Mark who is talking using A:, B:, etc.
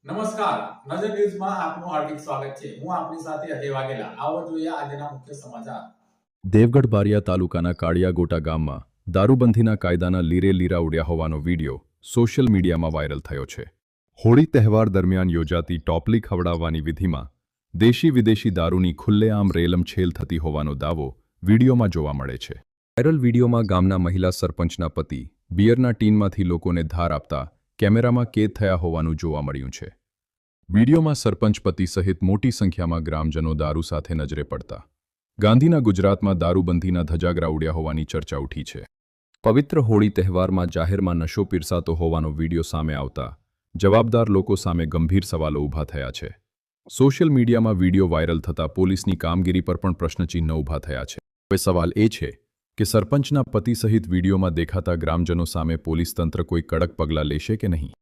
A: નમસ્કાર, નજર ન્યૂઝમાં આપનું હાર્દિક સ્વાગત છે. હું આપની સાથે અજય વાઘેલા. આવો જોઈએ આજના મુખ્ય સમાચાર.
B: દેવગઢ બારિયા તાલુકાના કાળિયાગોટા ગામમાં દારૂબંધીના કાયદાના લીરે લીરા ઉડ્યા હોવાનો વિડીયો સોશિયલ મીડિયામાં વાયરલ થયો છે. હોળી તહેવાર દરમિયાન યોજાતી ટોપલી ખવડાવવાની વિધિમાં દેશી વિદેશી દારૂની ખુલ્લેઆમ રેલમછેલ થતી હોવાનો દાવો વિડીયોમાં જોવા મળે છે. વાયરલ વિડીયોમાં ગામના મહિલા સરપંચના પતિ બિયરના ટીનમાંથી લોકોને ધાર આપતા કેમેરામાં કેદ થયા હોવાનું જોવા મળ્યું છે. વિડીયોમાં સરપંચ પતિ સહિત મોટી સંખ્યામાં ગ્રામજનો દારૂ સાથે નજરે પડતા ગાંધીના ગુજરાતમાં દારૂબંધીના ધજાગરા ઉડ્યા હોવાની ચર્ચા ઉઠી છે. પવિત્ર હોળી તહેવારમાં જાહેરમાં નશો પીરસાતો હોવાનો વિડીયો સામે આવતા જવાબદાર લોકો સામે ગંભીર સવાલો ઊભા થયા છે. સોશિયલ મીડિયામાં વિડીયો વાયરલ થતાં પોલીસની કામગીરી પર પણ પ્રશ્નચિહ્ન ઊભા થયા છે. હવે સવાલ એ છે કે સરપંચના પતિ સહિત વિડીયોમાં દેખાતા ગ્રામજનો સામે પોલીસ તંત્ર કોઈ કડક પગલાં લેશે કે નહીં.